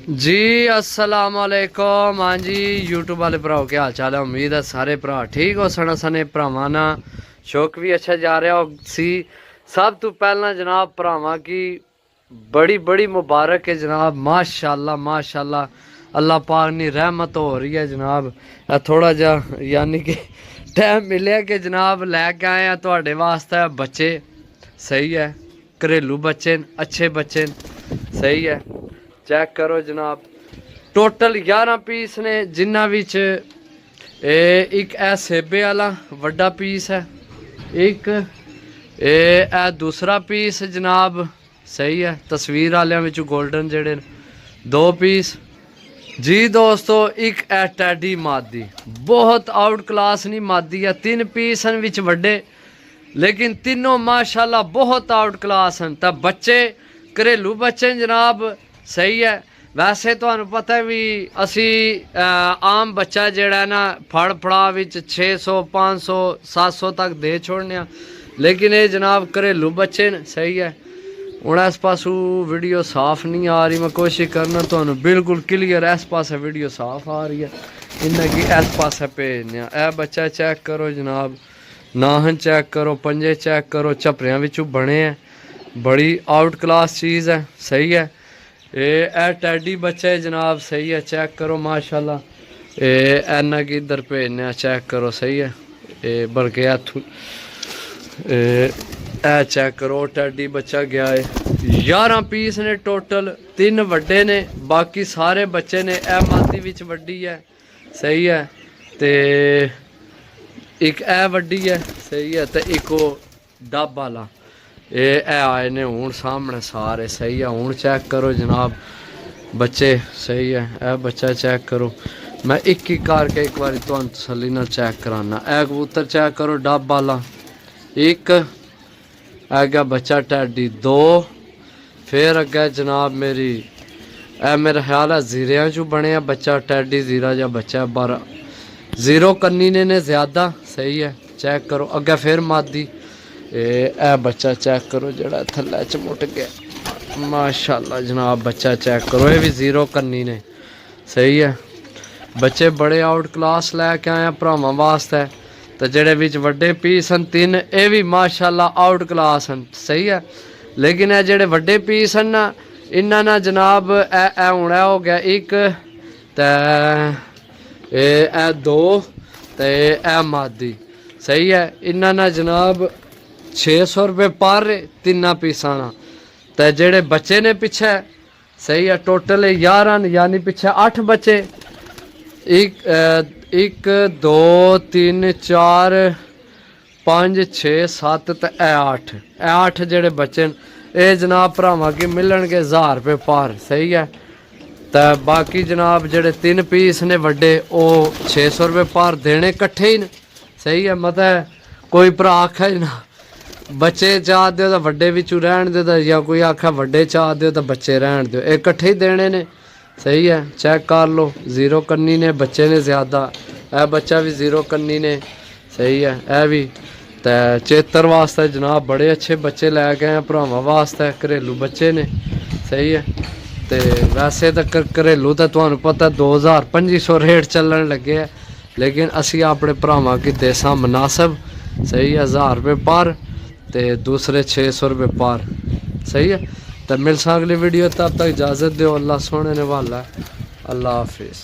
जी अस्सलाम वालेकुम। हाँ जी यूट्यूब वाले भराओ क्या हाल चाल है। उम्मीद है सारे भरा ठीक हो सना सने भरावां ना शौक भी अच्छा जा रहा हो सी। सब तो पहला जनाब भरावां की बड़ी बड़ी मुबारक है जनाब। माशाल्लाह माशाल्लाह अल्लाह पाक नी रहमत हो रही है जनाब। थोड़ा जा यानी कि टाइम मिले कि जनाब लैके आए हैं थोड़े वास्ते बच्चे। सही है घरेलू बच्चे अच्छे बच्चे सही है। चेक करो जनाब टोटल 11 पीस ने जिन्हों विच एक ए सेबे वाला वड्डा पीस है, एक ए दूसरा पीस जनाब सही है। तस्वीर वालियां विच गोल्डन जेड़े दो पीस जी दोस्तों। एक ए टैडी मादी बहुत आउट क्लास नहीं मादी है। 3 पीस हैं विच वड्डे लेकिन तीनों माशाल्लाह बहुत आउट क्लास हैं। तो बच्चे घरेलू बच्चे जनाब सही है। वैसे तो पता है भी असी आम बच्चा जेड़ा ना फड़ फड़ा विच 600 500 700 तक दे छोड़ने, लेकिन ये जनाब घरेलू बच्चे न सही है। हूँ इस पासू वीडियो साफ नहीं आ रही, मैं कोशिश करना तो बिल्कुल क्लीयर इस पास वीडियो साफ आ रही है। इन्हें कि इस पास भेजने ए बच्चा चेक करो जनाब, नाहन चेक करो, पंजे चेक करो, झपरियां विचों बने हैं। बड़ी आउट क्लास चीज़ है सही है। ए टैडी बच्चा है जनाब सही है। चेक करो माशाल्लाह एना की इधर भेजने चेक करो सही है। बल्कि चेक करो टैडी बच्चा गया है। 11 पीस ने टोटल, 3 वड्डे ने बाकी सारे बच्चे ने। ए मादी विच वड्डी है सही है, ते एक ए वड्डी है सही है, ते एक वो डब वाला ये आए ने हूँ सामने सारे सही है। हूँ चेक करो जनाब बच्चे सही है। ए बच्चा चेक करो, मैं एक करके एक बार तो तसली ना चेक कराना। ए कबूतर चेक करो डब वाला एक, अगे बच्चा टैडी 2, फिर अगे जनाब मेरी मेरा ख्याल है जीरिया चू बने बच्चा टैडी जीरा जा बच्चा 12 0 कन्नी ने ज़्यादा सही है। चेक करो अगे फिर मादी ए बच्चा चेक करो जड़ा थल्ले च मुट गया माशाल्लाह जनाब। बच्चा चेक करो ये भी 0 कन्नी ने सही है। बच्चे बड़े आउट क्लास लैके आए भरावां वास्ते। तो जेड़े विच वड्डे पीस हैं 3 ये भी माशाल्लाह आउट क्लास हैं सही है। लेकिन ये जेड़े वड्डे पीस हैं ना इन्ना ना जनाब ए हुण हो गया एक, ते ए 2 ते ए मादी सही है। इन्ना ना जनाब 600 रुपये पर 3 पीसा ना। तो जेड़े बच्चे ने पिछे सही है टोटल 11 यानी पिछे 8 बच्चे, एक 2 3 4 5 6 7 तो 8 जेड़े बच्चे ये जनाब भरावां की मिलन के 1000 रुपये पर सही है। तो बाकी जनाब जेड़े 3 पीस ने वड्डे वो 600 रुपये पर देने कट्ठे ही न सही है। मतलब कोई भरा आखे जनाब बच्चे चाह दो तो वड्डे विचू रहन दो, या कोई आखा वड्डे चाह दो तो बच्चे रहन दो, ये कट्ठे ही देने ने सही है। चेक कर लो 0 कन्नी ने बच्चे ने ज़्यादा, ए बच्चा भी 0 कन्नी ने सही है। ए भी तो चेतर वास्ते जनाब बड़े अच्छे बच्चे लैके आए भरावां वास्ते घरेलू बच्चे ने सही है। तो वैसे तो घरेलू तो तुहानू पता 2500 रेट चलन लगे है, लेकिन असी अपने भरावां की देसा मुनासिब सही है 1000 रुपये पर, ते दूसरे 600 रुपये पर सही है। तो मिलसा अगली वीडियो, तब तक इजाज़त दो। अल्लाह सोने ने वाला है। अल्लाह हाफिज़।